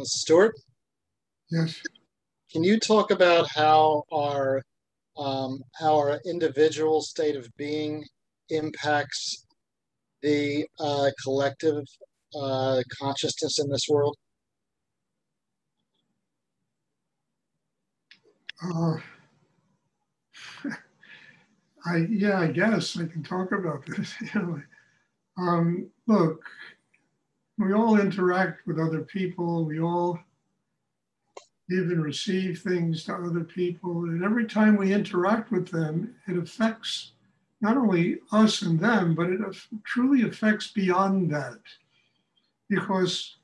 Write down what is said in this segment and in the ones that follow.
Stuart, Yes. can you talk about how our individual state of being impacts the collective consciousness in this world? Uh, I guess I can talk about this. Look, we all interact with other people. We all give and receive things to other people. And every time we interact with them, it affects not only us and them, but it truly affects beyond that. Because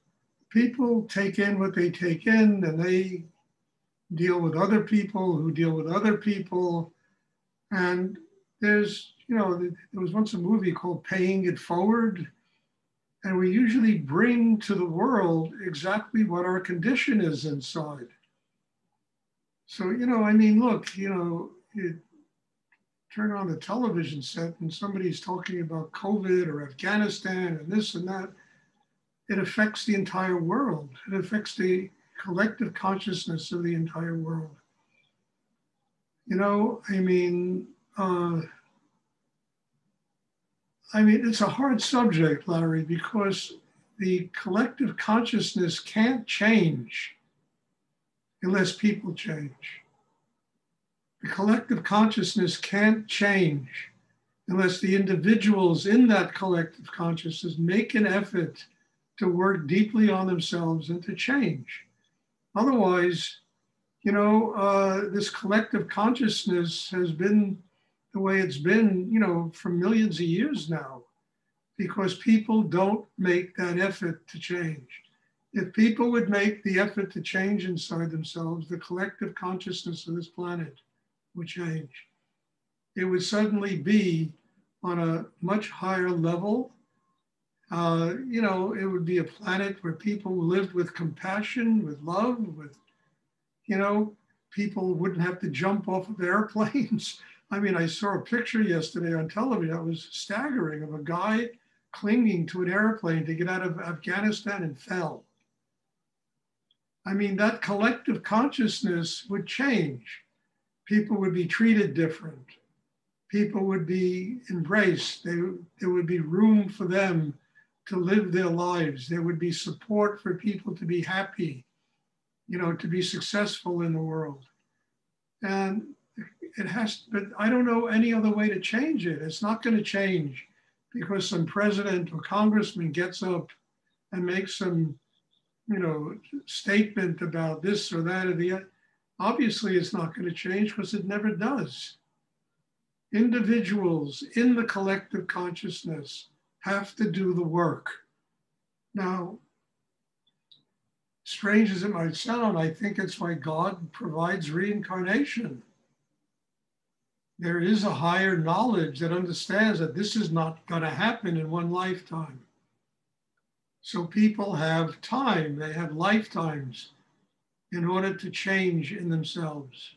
people take in what they take in and they deal with other people who deal with other people. And there was once a movie called Paying It Forward. And we usually bring to the world exactly what our condition is inside. So, look, you turn on the television set and somebody's talking about COVID or Afghanistan and this and that. It affects the entire world. It affects the collective consciousness of the entire world. You know, I mean, uh, it's a hard subject, Larry, because the collective consciousness can't change unless people change. The collective consciousness can't change unless the individuals in that collective consciousness make an effort to work deeply on themselves and to change. Otherwise, this collective consciousness has been the way it's been, for millions of years now, because people don't make that effort to change. If people would make the effort to change inside themselves, the collective consciousness of this planet would change. It would suddenly be on a much higher level. It would be a planet where people lived with compassion, with love, you know, people wouldn't have to jump off of airplanes. I mean, I saw a picture yesterday on television that was staggering of a guy clinging to an airplane to get out of Afghanistan and fell. I mean, that collective consciousness would change. People would be treated different. People would be embraced. There would be room for them to live their lives. There would be support for people to be happy, to be successful in the world. And but I don't know any other way to change it. It's not going to change because some president or congressman gets up and makes some, statement about this or that or the other. Obviously, it's not going to change because it never does. Individuals in the collective consciousness have to do the work. Now, strange as it might sound, I think it's why God provides reincarnation. There is a higher knowledge that understands that this is not going to happen in one lifetime. So people have time, they have lifetimes in order to change in themselves.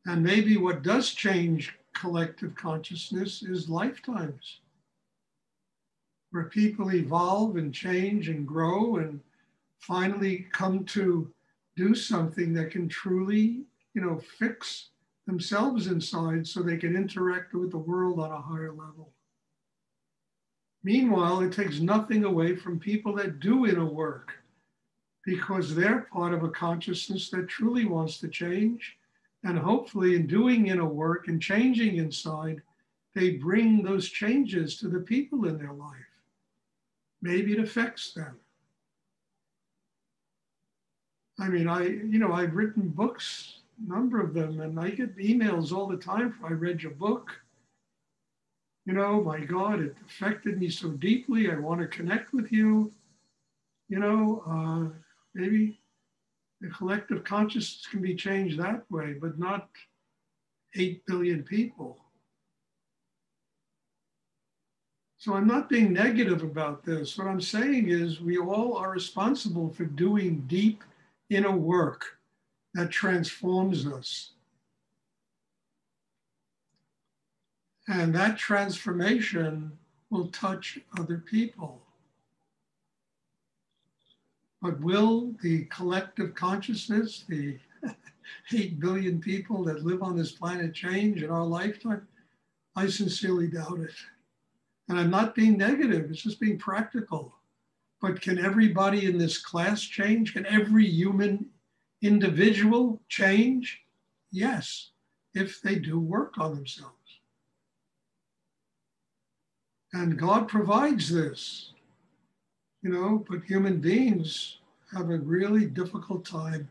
And maybe what does change collective consciousness is lifetimes, where people evolve and change and grow and finally come to do something that can truly, fix themselves inside so they can interact with the world on a higher level. Meanwhile, it takes nothing away from people that do inner work because they're part of a consciousness that truly wants to change. And hopefully, in doing inner work and changing inside, they bring those changes to the people in their life. Maybe it affects them. I mean, I've written books, a number of them, and I get emails all the time. I read your book. My God, it affected me so deeply. I want to connect with you. Maybe the collective consciousness can be changed that way, but not 8 billion people. So I'm not being negative about this. What I'm saying is we all are responsible for doing deep inner work that transforms us. And that transformation will touch other people. But will the collective consciousness, the 8 billion people that live on this planet change in our lifetime? I sincerely doubt it. And I'm not being negative, it's just being practical. But can everybody in this class change? Can every human individual change? Yes, if they do work on themselves. And God provides this, but human beings have a really difficult time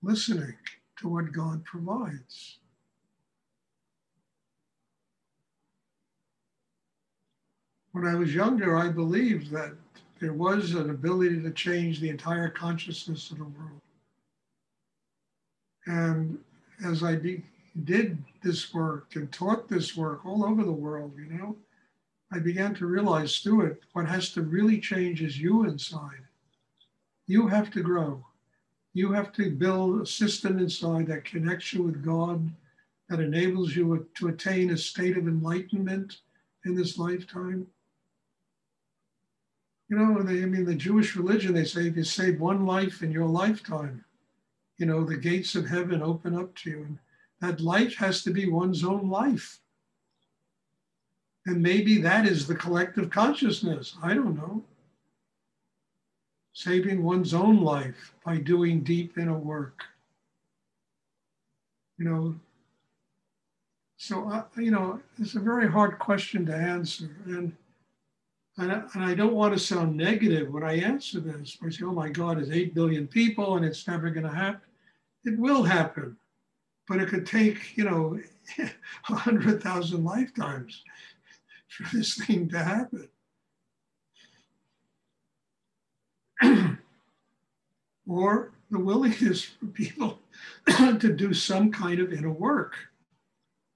listening to what God provides. When I was younger, I believed that there was an ability to change the entire consciousness of the world. And as I did this work and taught this work all over the world, I began to realize, Stuart, what has to really change is you inside. You have to grow. You have to build a system inside that connects you with God, that enables you to attain a state of enlightenment in this lifetime. The Jewish religion, they say if you save one life in your lifetime, the gates of heaven open up to you. And that life has to be one's own life. And maybe that is the collective consciousness. I don't know. Saving one's own life by doing deep inner work. So, it's a very hard question to answer. And I don't want to sound negative when I answer this. I say, oh my God, it's 8 billion people and it's never going to happen. It will happen, but it could take, 100,000 lifetimes for this thing to happen. Or the willingness for people to do some kind of inner work.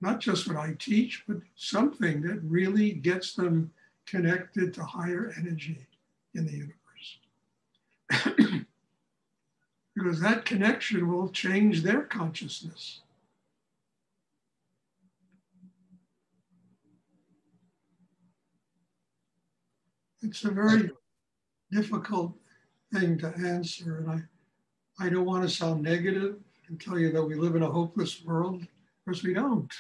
Not just what I teach, but something that really gets them connected to higher energy in the universe. Because that connection will change their consciousness. It's a very difficult thing to answer, and I don't want to sound negative and tell you that we live in a hopeless world, because we don't.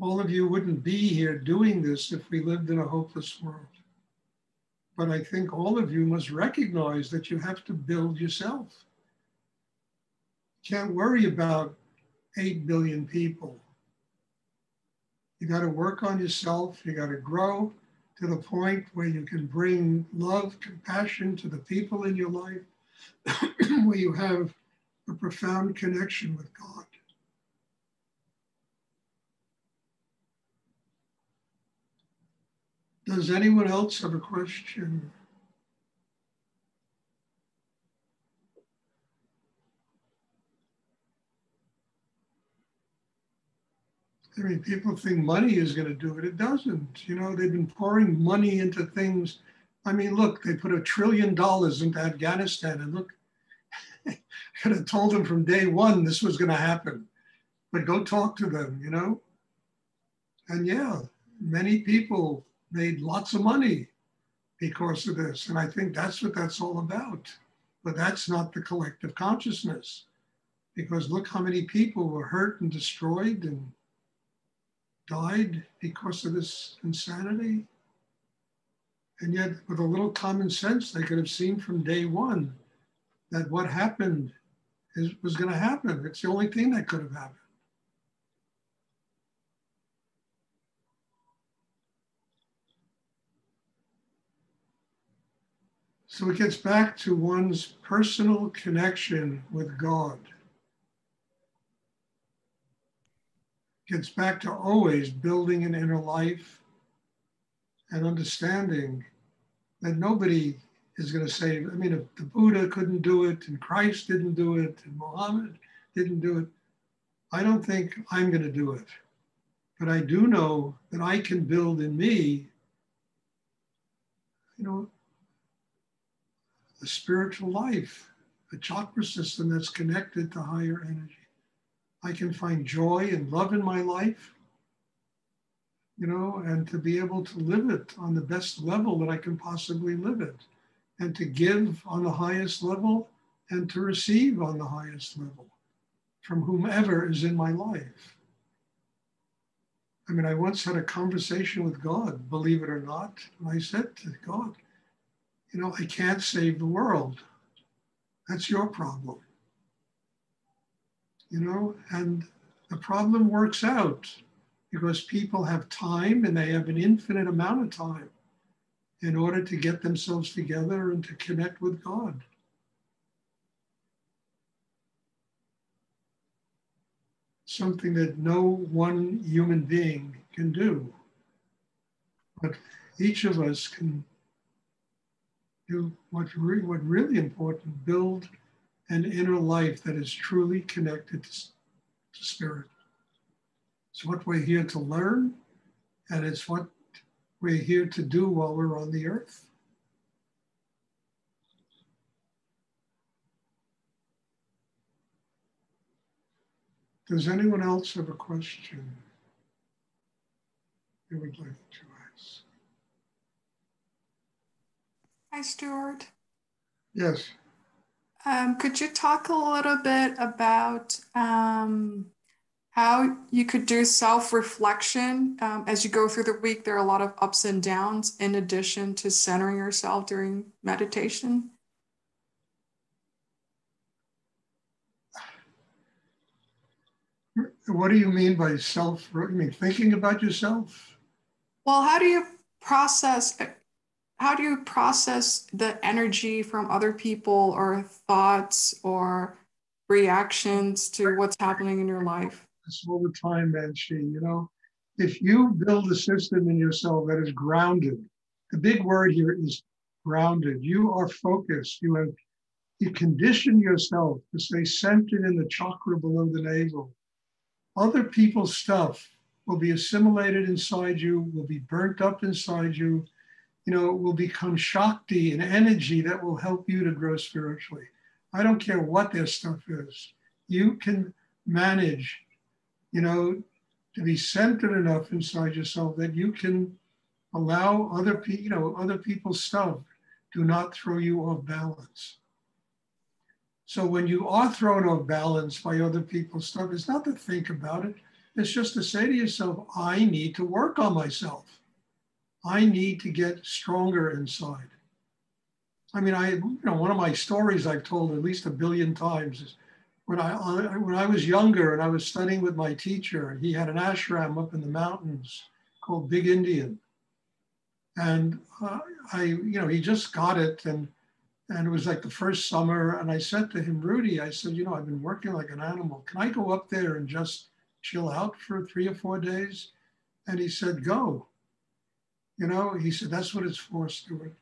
All of you wouldn't be here doing this if we lived in a hopeless world. But I think all of you must recognize that you have to build yourself. You can't worry about 8 billion people. You got to work on yourself. You got to grow to the point where you can bring love, compassion to the people in your life, where you have a profound connection with God. Does anyone else have a question? People think money is going to do it. It doesn't. They've been pouring money into things. Look, they put $1 trillion into Afghanistan, and look, I could have told them from day one this was going to happen. But go talk to them, And yeah, many people made lots of money because of this. And I think that's what that's all about. But that's not the collective consciousness. Because look how many people were hurt and destroyed and died because of this insanity. And yet, with a little common sense, they could have seen from day one that what happened was going to happen. It's the only thing that could have happened. So it gets back to one's personal connection with God. Gets back to always building an inner life and understanding that nobody is going to say, if the Buddha couldn't do it, and Christ didn't do it, and Muhammad didn't do it, I don't think I'm going to do it. But I do know that I can build in me, a spiritual life, a chakra system that's connected to higher energy. I can find joy and love in my life, and to be able to live it on the best level that I can possibly live it. and to give on the highest level and to receive on the highest level from whomever is in my life. I mean, I once had a conversation with God, believe it or not, and I said to God, you know, I can't save the world. That's your problem. You know, and the problem works out because people have time and they have an infinite amount of time in order to get themselves together and to connect with God. Something that no one human being can do. But each of us can do what's really important, build an inner life that is truly connected to spirit. It's what we're here to learn, and it's what we're here to do while we're on the earth. Does anyone else have a question they would like to ask? Hi, Stuart. Yes. Could you talk a little bit about how you could do self-reflection as you go through the week? There are a lot of ups and downs in addition to centering yourself during meditation. What do you mean by self? You mean thinking about yourself? Well, how do you process the energy from other people or thoughts or reactions to what's happening in your life? This all the time, Manshi. You know, if you build a system in yourself that is grounded, the big word here is grounded. You are focused. You condition yourself to stay centered in the chakra below the navel. Other people's stuff will be assimilated inside you, will be burnt up inside you, you know, will become Shakti, an energy that will help you to grow spiritually. I don't care what their stuff is. You can manage, you know, to be centered enough inside yourself that you can allow other people's stuff do not throw you off balance. So when you are thrown off balance by other people's stuff, it's not to think about it. It's just to say to yourself, I need to work on myself. I need to get stronger inside. I mean, one of my stories I've told at least 1 billion times is when I was younger and I was studying with my teacher, and he had an ashram up in the mountains called Big Indian. And he just got it, and it was like the first summer. And I said to him, Rudy, I said, you know, I've been working like an animal. Can I go up there and just chill out for 3 or 4 days? And he said, go. You know, he said, that's what it's for, Stuart.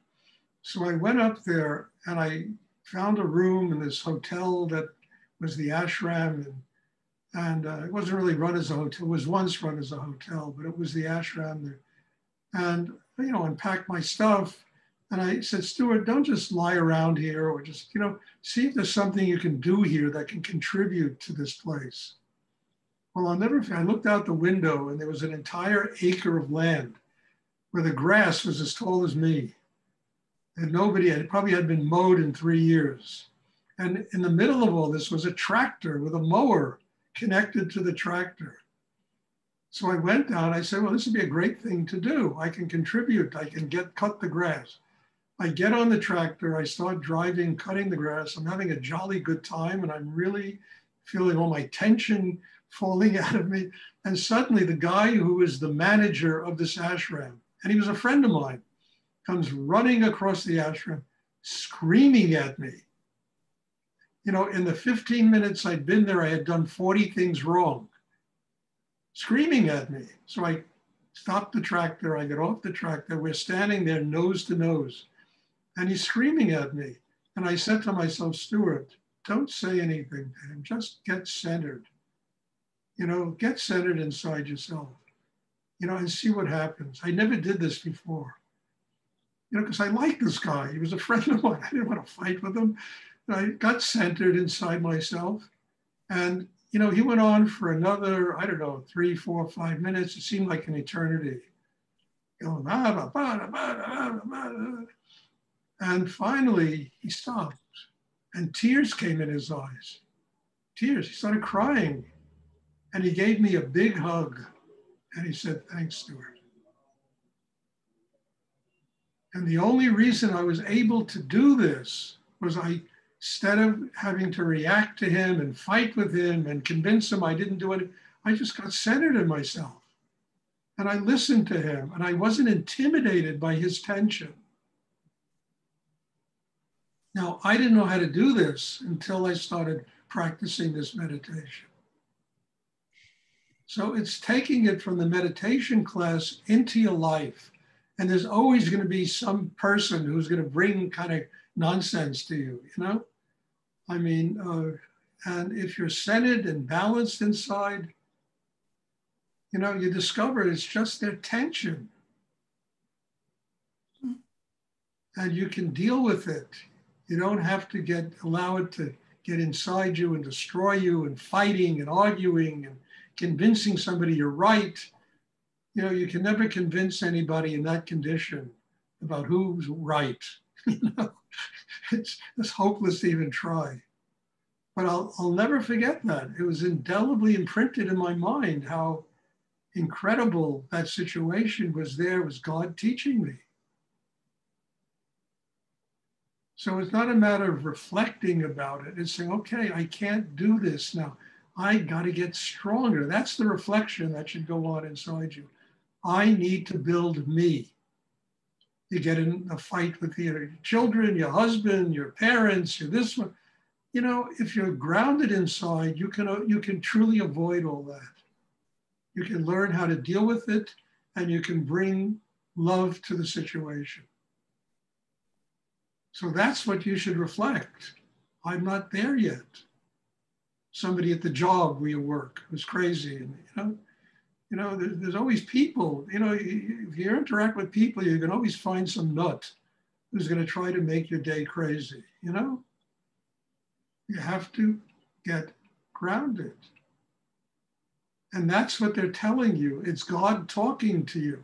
So I went up there and I found a room in this hotel that was the ashram. And it wasn't really run as a hotel. It was once run as a hotel, but it was the ashram there. And, you know, unpacked my stuff. And I said, Stuart, don't just lie around here or just, you know, see if there's something you can do here that can contribute to this place. Well, I looked out the window and there was an entire acre of land where the grass was as tall as me. And it probably had been mowed in 3 years. And in the middle of all this was a tractor with a mower connected to the tractor. So I went down, I said, well, this would be a great thing to do. I can contribute, I can cut the grass. I get on the tractor, I start driving, cutting the grass. I'm having a jolly good time and I'm really feeling all my tension falling out of me. And suddenly the guy who is the manager of this ashram, and he was a friend of mine, comes running across the ashram, screaming at me. You know, in the 15 minutes I'd been there, I had done 40 things wrong, screaming at me. So I stopped the tractor, I got off the tractor, we're standing there nose to nose, and he's screaming at me. And I said to myself, Stuart, don't say anything to him, just get centered. You know, get centered inside yourself, you know, and see what happens. I never did this before, you know, because I liked this guy. He was a friend of mine. I didn't want to fight with him. And I got centered inside myself. And, you know, he went on for another, I don't know, 3, 4, 5 minutes. It seemed like an eternity. You know, And finally, he stopped, and tears came in his eyes. Tears. He started crying. And he gave me a big hug. And he said, "Thanks, Stuart." And the only reason I was able to do this was instead of having to react to him and fight with him and convince him I didn't do it, I just got centered in myself. And I listened to him, and I wasn't intimidated by his tension. Now, I didn't know how to do this until I started practicing this meditation. So it's taking it from the meditation class into your life. And there's always going to be some person who's going to bring kind of nonsense to you, you know? I mean, and if you're centered and balanced inside, you know, you discover it's just their tension. And you can deal with it. You don't have to allow it to get inside you and destroy you and fighting and arguing and convincing somebody you're right. You know, you can never convince anybody in that condition about who's right. You know, it's hopeless to even try. But I'll never forget that. It was indelibly imprinted in my mind how incredible that situation was. There was God teaching me. So it's not a matter of reflecting about it. It's saying, okay, I can't do this now. I got to get stronger. That's the reflection that should go on inside you. I need to build me. You get in a fight with your children, your husband, your parents, your this one. You know, if you're grounded inside, you can truly avoid all that. You can learn how to deal with it, and you can bring love to the situation. So that's what you should reflect. I'm not there yet. Somebody at the job where you work was crazy, and there's always people. You know, if you interact with people, you can always find some nut who's going to try to make your day crazy. You know, you have to get grounded, and that's what they're telling you. It's God talking to you.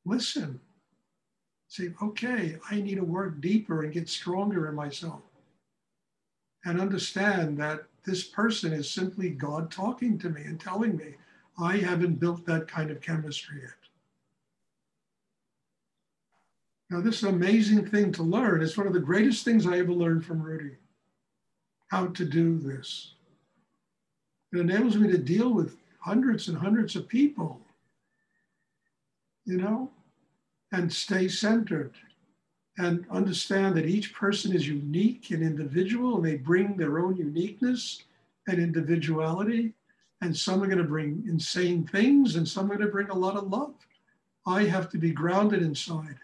Listen. Say, okay, I need to work deeper and get stronger in myself. And understand that this person is simply God talking to me and telling me I haven't built that kind of chemistry yet. Now, this is an amazing thing to learn. It's one of the greatest things I ever learned from Rudy, how to do this. It enables me to deal with hundreds and hundreds of people, you know, and stay centered and understand that each person is unique and individual, and they bring their own uniqueness and individuality. And some are going to bring insane things, and some are going to bring a lot of love. I have to be grounded inside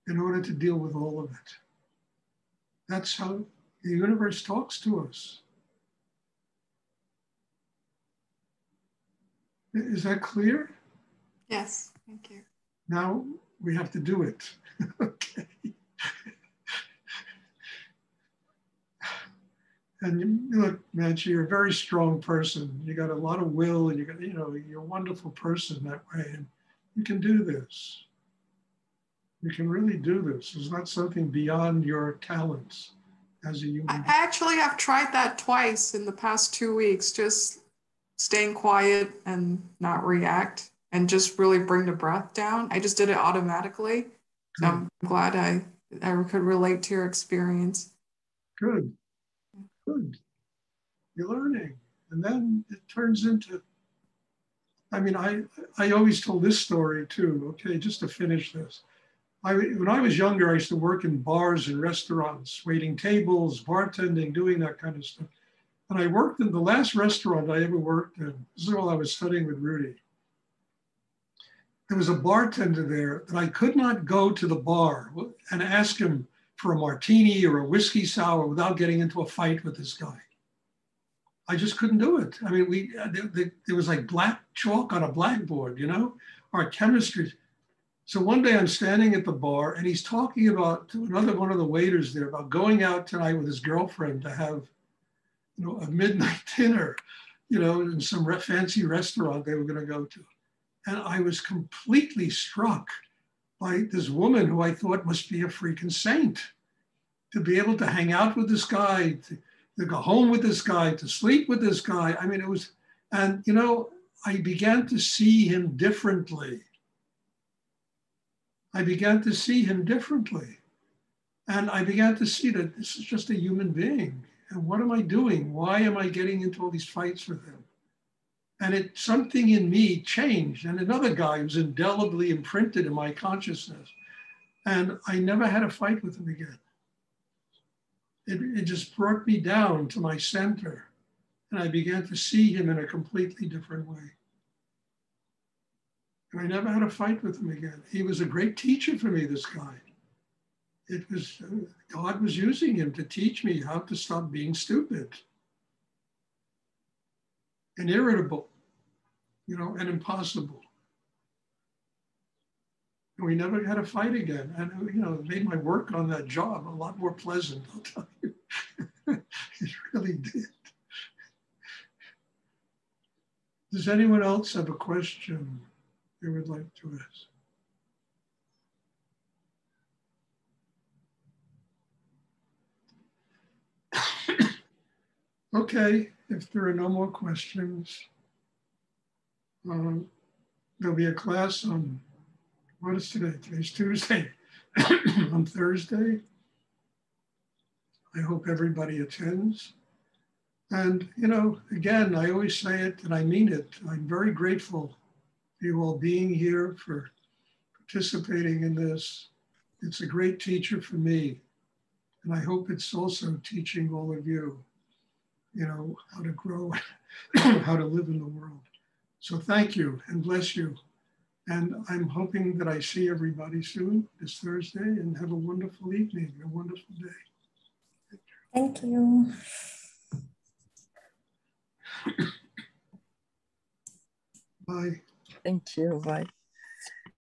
in order to deal with all of it. That's how the universe talks to us. Is that clear? Yes, thank you. Now we have to do it. Okay. And you look, Manchi, you're a very strong person. You got a lot of will, and you're a wonderful person that way, and you can do this. You can really do this. It's not something beyond your talents as a human. I actually have tried that twice in the past 2 weeks, just staying quiet and not react and just really bring the breath down. I just did it automatically. So I'm glad I could relate to your experience. Good. You're learning. And then it turns into, I mean, I always told this story too, okay, just to finish this. When I was younger, I used to work in bars and restaurants, waiting tables, bartending, doing that kind of stuff. And I worked in the last restaurant I ever worked in. This is while I was studying with Rudy. There was a bartender there that I could not go to the bar and ask him for a martini or a whiskey sour without getting into a fight with this guy. I just couldn't do it. I mean, there was like black chalk on a blackboard, you know, our chemistry. So one day I'm standing at the bar and he's talking about to another one of the waiters there about going out tonight with his girlfriend to have, you know, a midnight dinner, you know, in some fancy restaurant they were going to go to. And I was completely struck by this woman who I thought must be a freaking saint, to be able to hang out with this guy, to go home with this guy, to sleep with this guy. I mean, it was, and you know, I began to see him differently. I began to see him differently. And I began to see that this is just a human being. And what am I doing? Why am I getting into all these fights with him? And something in me changed. And another guy was indelibly imprinted in my consciousness. And I never had a fight with him again. It just brought me down to my center. And I began to see him in a completely different way. And I never had a fight with him again. He was a great teacher for me, this guy. It was, God was using him to teach me how to stop being stupid and irritable, you know, and impossible. And we never had a fight again. And, you know, it made my work on that job a lot more pleasant, I'll tell you. It really did. Does anyone else have a question they would like to ask? Okay, if there are no more questions, there'll be a class on, what is today? Today's Tuesday. On Thursday. I hope everybody attends. And, you know, again, I always say it and I mean it. I'm very grateful for you all being here, for participating in this. It's a great teacher for me. And I hope it's also teaching all of you, you know, how to grow, how to live in the world. So thank you and bless you. And I'm hoping that I see everybody soon this Thursday, and have a wonderful evening, a wonderful day. Thank you. Bye. Thank you. Bye.